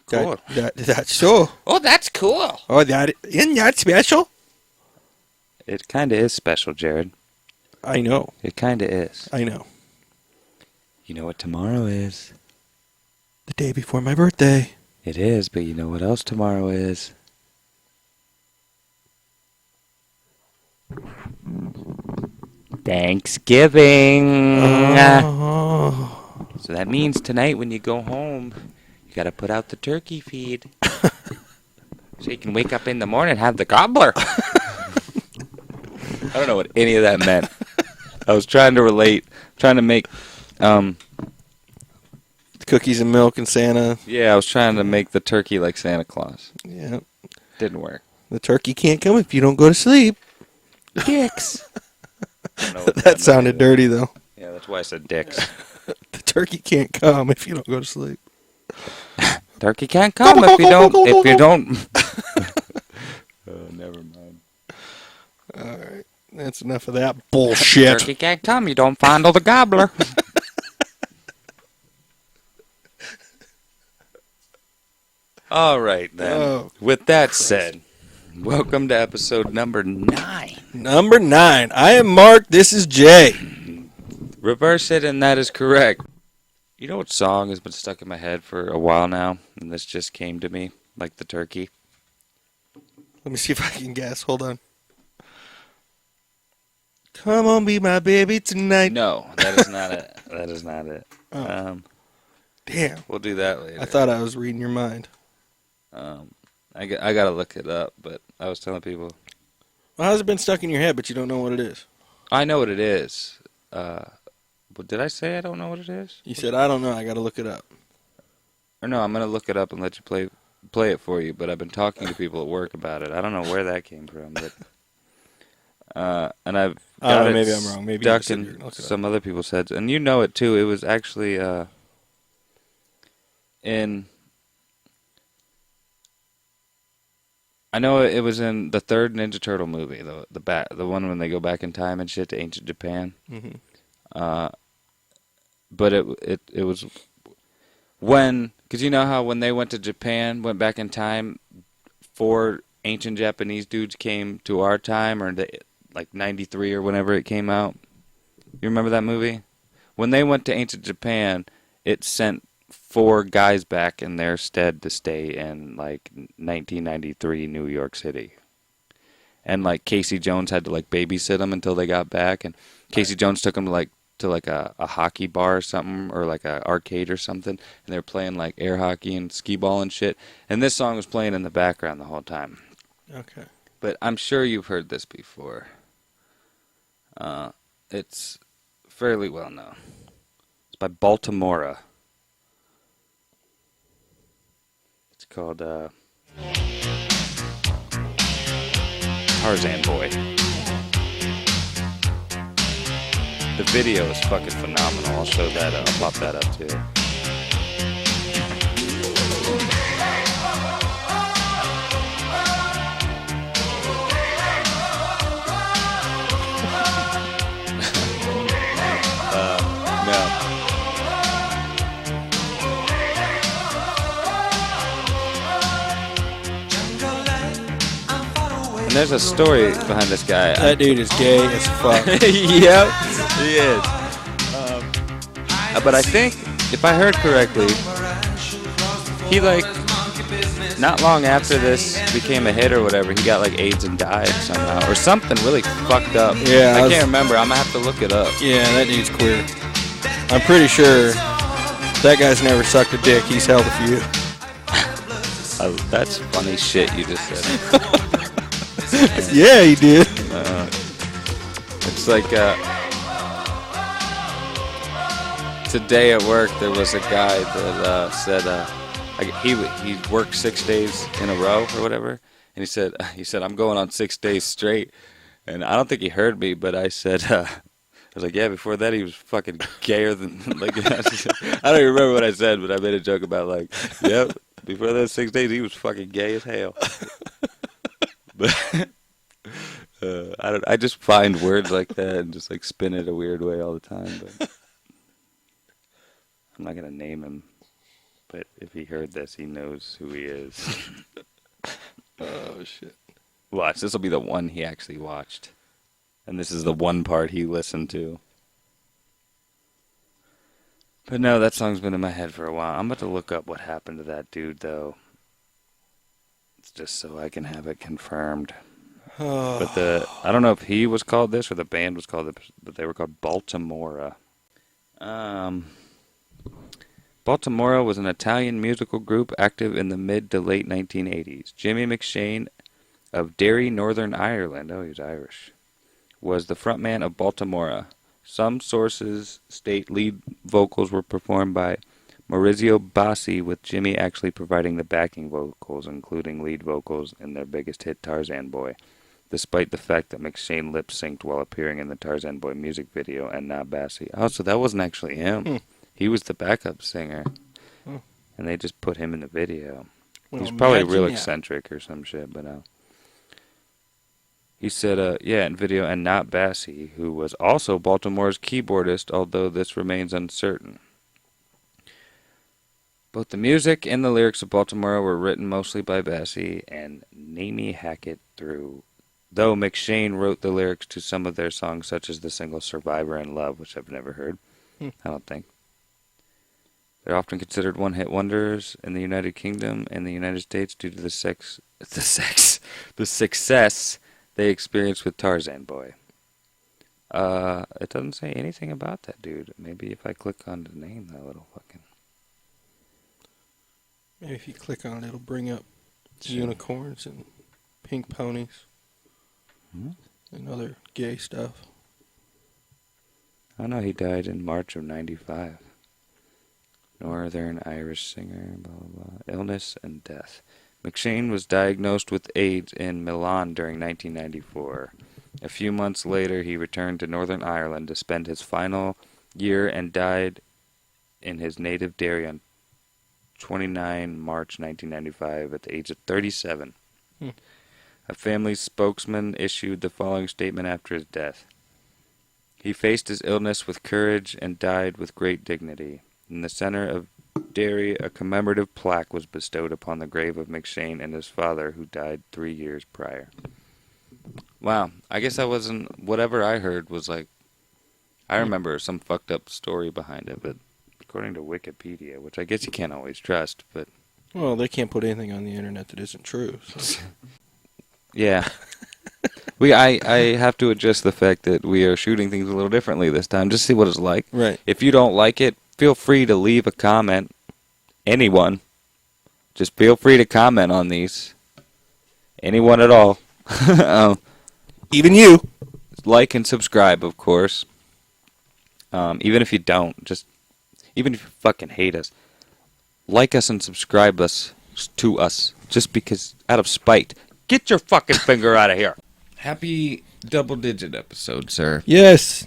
Speaker 2: Cool.
Speaker 3: That's so.
Speaker 4: Oh, that's cool.
Speaker 3: Oh, isn't that special?
Speaker 2: It kind of is special, Jared.
Speaker 3: I know.
Speaker 2: It kind of is.
Speaker 3: I know.
Speaker 2: You know what tomorrow is?
Speaker 3: The day before my birthday.
Speaker 2: It is, but you know what else tomorrow is? Thanksgiving.
Speaker 3: Oh.
Speaker 2: So that means tonight when you go home, you gotta put out the turkey feed. So you can wake up in the morning and have the gobbler. I don't know what any of that meant. I was trying to relate, trying to make,
Speaker 3: Cookies and milk and Santa.
Speaker 2: I was trying to make the turkey like Santa Claus.
Speaker 3: Yeah.
Speaker 2: Didn't work.
Speaker 3: The turkey can't come if you don't go to sleep.
Speaker 2: Dicks.
Speaker 3: That sounded dirty, though.
Speaker 2: Yeah, that's why I said dicks.
Speaker 3: The turkey can't come if you don't go to sleep.
Speaker 2: Turkey can't come if you don't. Oh, never mind.
Speaker 3: All right. That's enough of that bullshit.
Speaker 2: Turkey can't come. You don't fondle the gobbler. All right, then.
Speaker 3: Oh,
Speaker 2: With that said, welcome to episode number 9.
Speaker 3: Number 9. I am Mark. This is Jay.
Speaker 2: Reverse it, and that is correct. You know what song has been stuck in my head for a while now, and this just came to me, like the turkey?
Speaker 3: Let me see if I can guess. Hold on. Come on, be my baby tonight.
Speaker 2: No, that is not it. That is not it.
Speaker 3: Oh. Damn.
Speaker 2: We'll do that later.
Speaker 3: I thought I was reading your mind.
Speaker 2: I gotta look it up, but I was telling people.
Speaker 3: Well, how's it been stuck in your head, but you don't know what it is?
Speaker 2: I know what it is. But did I say I don't know what it is?
Speaker 3: You said, I don't know. I got to look it up.
Speaker 2: Or no, I'm gonna look it up and let you play it for you. But I've been talking to people at work about it. I don't know where that came from, but and I've got it
Speaker 3: maybe I'm wrong. Maybe you
Speaker 2: stuck
Speaker 3: said you're
Speaker 2: in
Speaker 3: gonna look it up.
Speaker 2: some other people's heads, and you know it too. It was actually in. I know it was in the third Ninja Turtle movie, the one when they go back in time and shit to ancient Japan.
Speaker 3: Mm-hmm.
Speaker 2: But it was when, because you know how when they went to Japan, went back in time, 4 ancient Japanese dudes came to our time, or like 93 or whenever it came out. You remember that movie? When they went to ancient Japan, it sent 4 guys back in their stead to stay in like 1993 New York City. And like Casey Jones had to like babysit them until they got back, and Casey Jones took them to a hockey bar or something, or like a arcade or something, and they were playing like air hockey and skee ball and shit. And this song was playing in the background the whole time.
Speaker 3: Okay.
Speaker 2: But I'm sure you've heard this before. It's fairly well known. It's by Baltimora. It's called Tarzan Boy. The video is fucking phenomenal. I'll show that. I'll pop that up too. No. And there's a story behind this guy.
Speaker 3: That dude is gay as fuck.
Speaker 2: Yep, he is. But I think, if I heard correctly, he like not long after this became a hit or whatever, he got like AIDS and died somehow, or something really fucked up.
Speaker 3: Yeah,
Speaker 2: I can't remember. I'm gonna have to look it up.
Speaker 3: Yeah, that dude's queer. I'm pretty sure that guy's never sucked a dick. He's held a few.
Speaker 2: That's funny shit you just said.
Speaker 3: Yeah, he did.
Speaker 2: It's like today at work there was a guy that said he worked 6 days in a row or whatever, and he said I'm going on 6 days straight, and I don't think he heard me, but I said I was like, yeah, before that he was fucking gayer than like I don't even remember what I said, but I made a joke about like, yep, before that 6 days he was fucking gay as hell. But I just find words like that and just like spin it a weird way all the time. But I'm not gonna name him. But if he heard this, he knows who he is.
Speaker 3: Oh, shit.
Speaker 2: Watch, this will be the one he actually watched, and this is the one part he listened to. But no, that song's been in my head for a while. I'm about to look up what happened to that dude, though. It's just so I can have it confirmed. But I don't know if he was called this or the band was called it, but they were called Baltimora. Baltimora was an Italian musical group active in the mid to late 1980s. Jimmy McShane of Derry, Northern Ireland, oh, he's Irish, was the frontman of Baltimora. Some sources state lead vocals were performed by Maurizio Bassi, with Jimmy actually providing the backing vocals, including lead vocals in their biggest hit, Tarzan Boy, despite the fact that McShane lip-synced while appearing in the Tarzan Boy music video and not Bassi. Oh, so that wasn't actually him. He was the backup singer, and they just put him in the video.
Speaker 3: Well,
Speaker 2: He's probably real
Speaker 3: imagine,
Speaker 2: eccentric or some shit, but he said, yeah, in video, and not Bassi, who was also Baltimore's keyboardist, although this remains uncertain. Both the music and the lyrics of Baltimore were written mostly by Bassi and Naomi Hackett, though McShane wrote the lyrics to some of their songs, such as the single Survivor and Love, which I've never heard, I don't think. They're often considered one-hit wonders in the United Kingdom and the United States due to the success they experienced with Tarzan Boy. It doesn't say anything about that dude. Maybe if I click on the name, that little fucking...
Speaker 3: Maybe if you click on it, it'll bring up unicorns and pink ponies and other gay stuff.
Speaker 2: I know he died in March of 95. Northern Irish singer, blah, blah, blah. Illness and death. McShane was diagnosed with AIDS in Milan during 1994. A few months later, he returned to Northern Ireland to spend his final year and died in his native Derry on 29 March 1995 at the age of 37. A family spokesman issued the following statement after his death. He faced his illness with courage and died with great dignity. In the center of Derry, a commemorative plaque was bestowed upon the grave of McShane and his father, who died 3 years prior. Wow, I guess that wasn't... Whatever I heard was like... I remember some fucked up story behind it, but according to Wikipedia, which I guess you can't always trust, but...
Speaker 3: Well, they can't put anything on the internet that isn't true. So.
Speaker 2: Yeah. I have to adjust the fact that we are shooting things a little differently this time, just to see what it's like.
Speaker 3: Right.
Speaker 2: If you don't like it, feel free to leave a comment. Anyone. Just feel free to comment on these. Anyone at all.
Speaker 3: Even you.
Speaker 2: Like and subscribe, of course. Even if you don't, even if you fucking hate us, like us and subscribe to us, just because, out of spite. Get your fucking finger out of here. Happy double-digit episode, sir.
Speaker 3: Yes,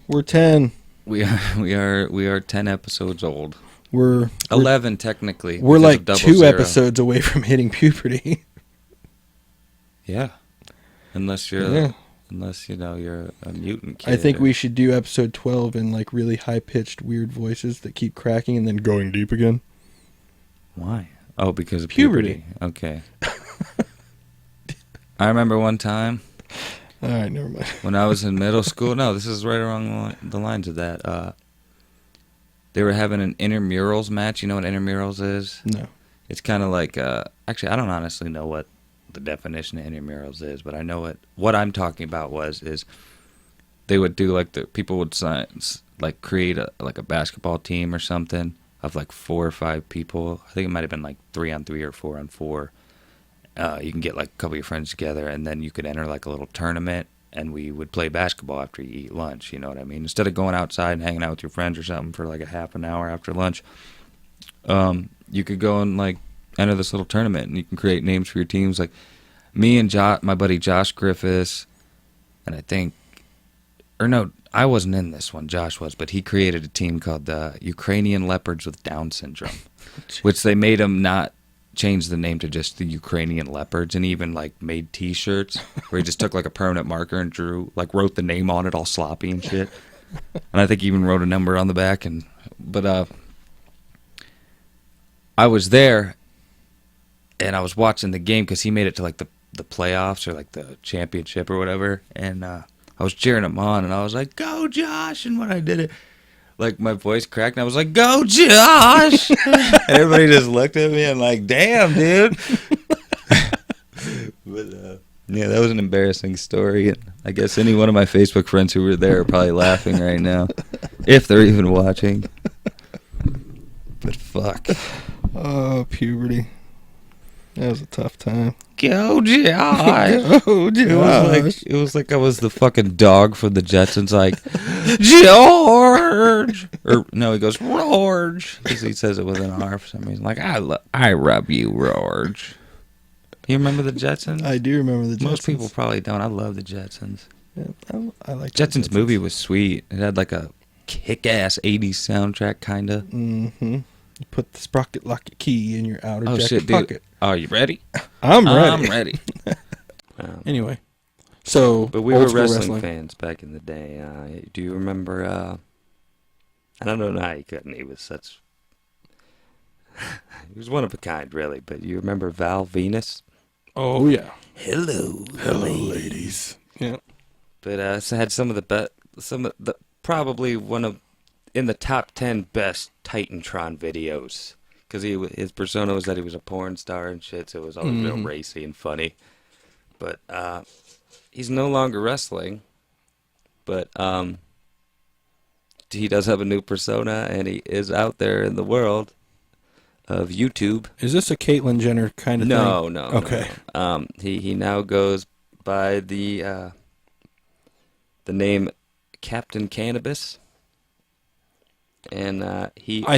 Speaker 3: we're 10.
Speaker 2: We are 10 episodes old.
Speaker 3: We're
Speaker 2: 11 technically.
Speaker 3: We're
Speaker 2: because
Speaker 3: like
Speaker 2: of double
Speaker 3: 2
Speaker 2: zero.
Speaker 3: episodes away from hitting puberty.
Speaker 2: Yeah. Unless you're you're a mutant kid.
Speaker 3: I think we should do episode 12 in like really high-pitched weird voices that keep cracking and then going deep again.
Speaker 2: Why? Oh, because of
Speaker 3: Puberty.
Speaker 2: Okay. I remember one time.
Speaker 3: All right, never mind.
Speaker 2: When I was in middle school, no, this is right along the lines of that. They were having an intramurals match. You know what intramurals is?
Speaker 3: No.
Speaker 2: It's kind of like actually I don't honestly know what the definition of intramurals is, but I know what I'm talking about is they would do like the people would like create a basketball team or something of like 4 or 5 people. I think it might have been like 3-on-3 or 4-on-4. You can get like a couple of your friends together, and then you could enter like a little tournament, and we would play basketball after you eat lunch. You know what I mean? Instead of going outside and hanging out with your friends or something for like a half an hour after lunch, you could go and like enter this little tournament, and you can create names for your teams. Like me and my buddy Josh Griffiths, and I think, or no, I wasn't in this one. Josh was, but he created a team called the Ukrainian Leopards with Down Syndrome, which they made him not change the name to just the Ukrainian Leopards, and even like made T-shirts where he just took like a permanent marker and wrote the name on it all sloppy and shit. And I think he even wrote a number on the back. But I was there, and I was watching the game because he made it to like the playoffs or like the championship or whatever, and I was cheering him on, and I was like, "Go Josh!" And when I did it, like my voice cracked, and I was like, "Go Josh!" And everybody just looked at me and like, "Damn, dude." But yeah, that was an embarrassing story, and I guess any one of my Facebook friends who were there are probably laughing right now, if they're even watching. But fuck.
Speaker 6: Oh, puberty. That was a tough time.
Speaker 2: Go Josh!
Speaker 6: Oh,
Speaker 2: It was like I was the fucking dog from the Jetsons, like George, or no, he goes George because he says it with an R for some reason. Like I rub you, George. You remember the Jetsons?
Speaker 6: I do remember the Jetsons.
Speaker 2: Most people probably don't. I love the Jetsons.
Speaker 6: Yeah, I like
Speaker 2: Jetsons movie was sweet. It had like a kick-ass 80s soundtrack, kinda.
Speaker 6: Mm-hmm. You put the sprocket locket key in your outer
Speaker 2: Oh
Speaker 6: jacket
Speaker 2: shit, dude!
Speaker 6: pocket.
Speaker 2: Are you ready?
Speaker 6: I'm ready.
Speaker 2: I'm ready.
Speaker 6: Anyway, so
Speaker 2: But we
Speaker 6: old
Speaker 2: were
Speaker 6: school
Speaker 2: wrestling fans back in the day. Do you remember? I don't know how he couldn't. He was such. He was one of a kind, really. But you remember Val Venus?
Speaker 6: Oh yeah.
Speaker 2: Hello,
Speaker 5: ladies.
Speaker 6: Yeah.
Speaker 2: But it had some of the probably one of in the top 10 best Titantron videos. Because his persona was that he was a porn star and shit, so it was always real racy and funny. But he's no longer wrestling. But he does have a new persona, and he is out there in the world of YouTube.
Speaker 6: Is this a Caitlyn Jenner kind of thing?
Speaker 2: No.
Speaker 6: Okay.
Speaker 2: No. He now goes by the name Captain Cannabis. And
Speaker 6: I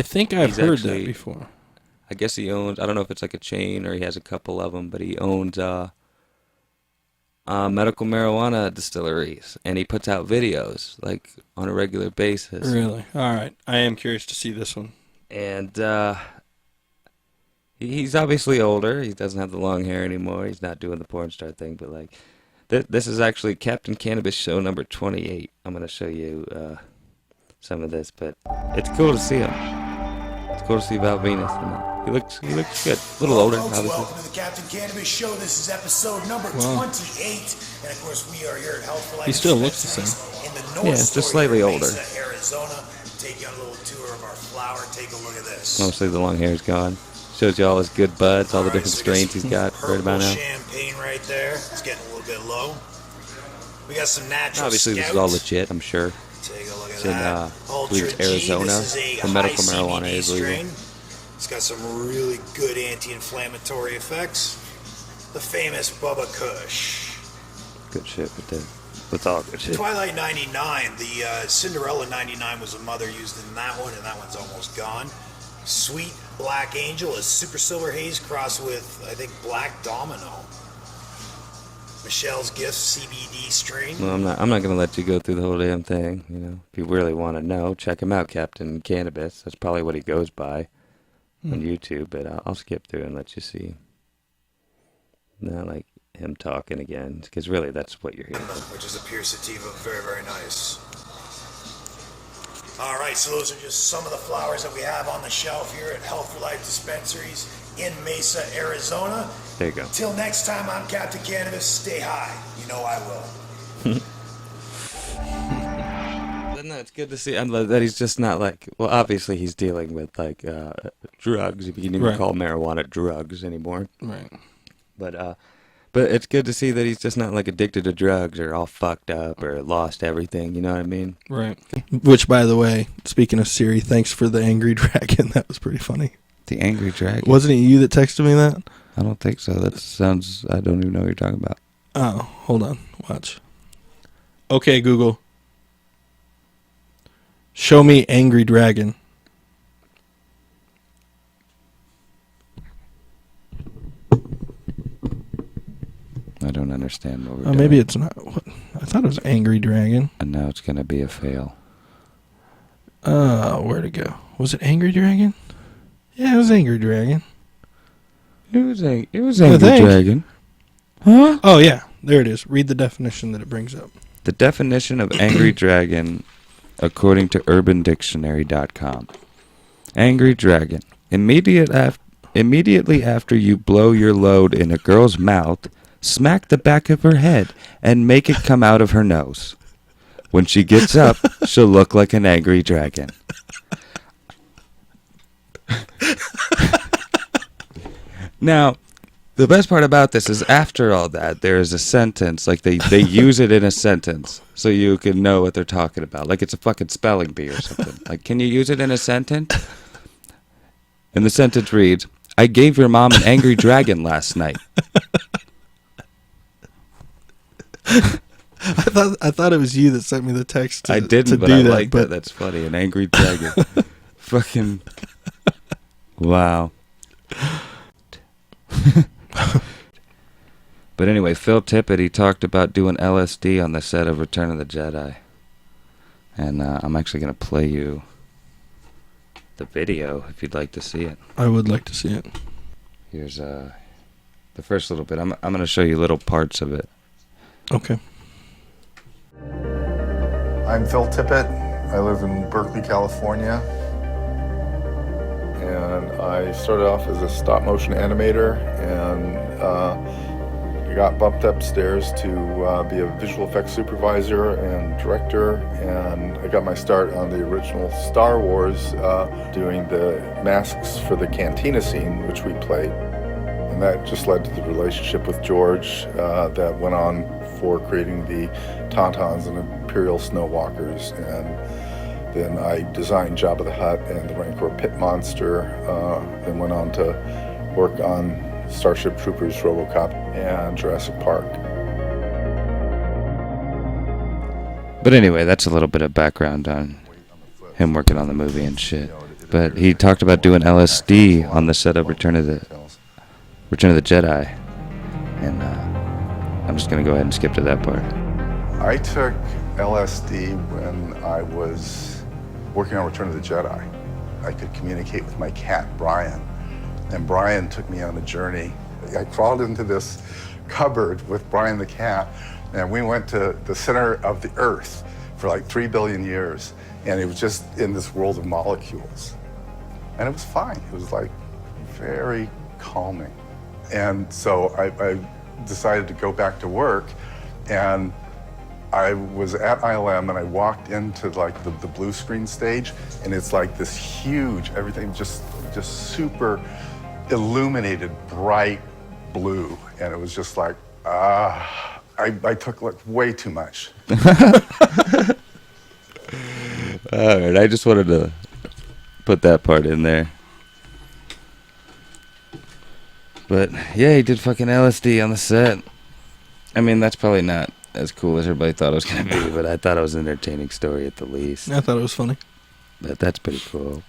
Speaker 6: think I've heard that before.
Speaker 2: I guess he owns, I don't know if it's like a chain or he has a couple of them, but he owns medical marijuana distilleries, and he puts out videos like on a regular basis.
Speaker 6: Really? All right. I am curious to see this one.
Speaker 2: And he's obviously older. He doesn't have the long hair anymore. He's not doing the porn star thing, but like this is actually Captain Cannabis show number 28. I'm going to show you some of this, but it's cool to see him. It's cool to see Val Venus. He looks good. A little older, obviously.
Speaker 7: Welcome to the Captain Cannabis Show. This is episode number 28. And of course, we are here at Health for Life.
Speaker 6: He still looks the same.
Speaker 7: In the North
Speaker 2: Yeah, just slightly older.
Speaker 7: Mesa, Arizona. Take you on a little tour of our flower. Take a look at this.
Speaker 2: Mostly the long hair's gone. Shows you all his good buds, all the different strains he's got right about now.
Speaker 7: Champagne right there. It's getting a little bit low. We got some natural
Speaker 2: Obviously, this is all legit, I'm sure.
Speaker 7: Take a look at
Speaker 2: It's in,
Speaker 7: that.
Speaker 2: I believe it's Arizona.
Speaker 7: This is a
Speaker 2: The medical
Speaker 7: high
Speaker 2: marijuana
Speaker 7: CBD
Speaker 2: is legal.
Speaker 7: strain. It's got some really good anti-inflammatory effects. The famous Bubba Kush.
Speaker 2: Good shit, but that's all good shit.
Speaker 7: Twilight 99, the Cinderella 99 was a mother used in that one, and that one's almost gone. Sweet Black Angel is Super Silver Haze crossed with, I think, Black Domino. Michelle's Gift CBD strain.
Speaker 2: Well, I'm not gonna let you go through the whole damn thing. You know, if you really want to know, check him out, Captain Cannabis. That's probably what he goes by on YouTube. But I'll skip through and let you see. Not like him talking again, because really that's what you're hearing.
Speaker 7: Which is a pure sativa, very, very nice. All right, so those are just some of the flowers that we have on the shelf here at Health for Life Dispensaries in Mesa, Arizona.
Speaker 2: There you go.
Speaker 7: Till next time, I'm Captain Cannabis. Stay high. You know I will.
Speaker 8: Good No, it's good to see that he's just not like. Well, obviously he's dealing with like drugs. If you can even
Speaker 6: Right.
Speaker 8: call marijuana drugs anymore.
Speaker 6: Right.
Speaker 8: But it's good to see that he's just not like addicted to drugs or all fucked up or lost everything. You know what I mean?
Speaker 6: Right. Which, by the way, speaking of Siri, thanks for the angry dragon. That was pretty funny.
Speaker 2: The Angry Dragon.
Speaker 6: Wasn't it you that texted me that?
Speaker 2: I don't think so. That sounds. I don't even know what you're talking about.
Speaker 6: Oh, hold on. Watch. Okay, Google. Show me angry dragon.
Speaker 2: I don't understand what we're doing.
Speaker 6: Maybe it's not. What? I thought it was angry dragon.
Speaker 2: And now it's gonna be a fail.
Speaker 6: Where'd it go? Was it angry dragon? Yeah, it was angry dragon.
Speaker 2: It was
Speaker 6: I
Speaker 2: Angry
Speaker 6: think.
Speaker 2: Dragon. Huh?
Speaker 6: Oh yeah, there it is. Read the definition that it brings up.
Speaker 2: The definition of Angry Dragon, according to UrbanDictionary.com. Angry Dragon. Immediately after you blow your load in a girl's mouth, smack the back of her head and make it come out of her nose. When she gets up, she'll look like an angry dragon. Now, the best part about this is after all that, there is a sentence, like they use it in a sentence so you can know what they're talking about. Like it's a fucking spelling bee or something. Like, can you use it in a sentence? And the sentence reads, I gave your mom an angry dragon last night.
Speaker 6: I thought it was you that sent me the text.
Speaker 2: I didn't,
Speaker 6: to
Speaker 2: but
Speaker 6: do
Speaker 2: I
Speaker 6: that,
Speaker 2: like
Speaker 6: but
Speaker 2: that. That's funny. An angry dragon. Fucking. Wow. But anyway, Phil Tippett, he talked about doing LSD on the set of Return of the Jedi. And I'm actually going to play you the video if you'd like to see it.
Speaker 6: I would like to see it.
Speaker 2: Here's the first little bit. I'm going to show you little parts of it.
Speaker 6: Okay.
Speaker 9: I'm Phil Tippett. I live in Berkeley, California. And I started off as a stop motion animator and I got bumped upstairs to be a visual effects supervisor and director. And I got my start on the original Star Wars doing the masks for the cantina scene, which we played. And that just led to the relationship with George that went on for creating the Tauntauns and Imperial Snowwalkers. And then I designed Jabba the Hutt and the Rancor Pit Monster, then went on to work on Starship Troopers, RoboCop, and Jurassic Park.
Speaker 2: But anyway, that's a little bit of background on him working on the movie and shit. But he talked about doing LSD on the set of Return of the Jedi. And I'm just going to go ahead and skip to that part.
Speaker 9: I took LSD when I was working on Return of the Jedi. I could communicate with my cat, Brian. And Brian took me on a journey. I crawled into this cupboard with Brian the cat, and we went to the center of the Earth for like 3 billion years. And it was just in this world of molecules. And it was fine. It was like very calming. And so I decided to go back to work, and I was at ILM and I walked into like the blue screen stage, and it's like this huge, everything just super illuminated, bright blue. And it was just like, I took like way too much.
Speaker 2: All right, I just wanted to put that part in there. But yeah, he did fucking LSD on the set. I mean, that's probably not as cool as everybody thought it was going to be, but I thought it was an entertaining story at the least.
Speaker 6: I thought it was funny.
Speaker 2: But that's pretty cool.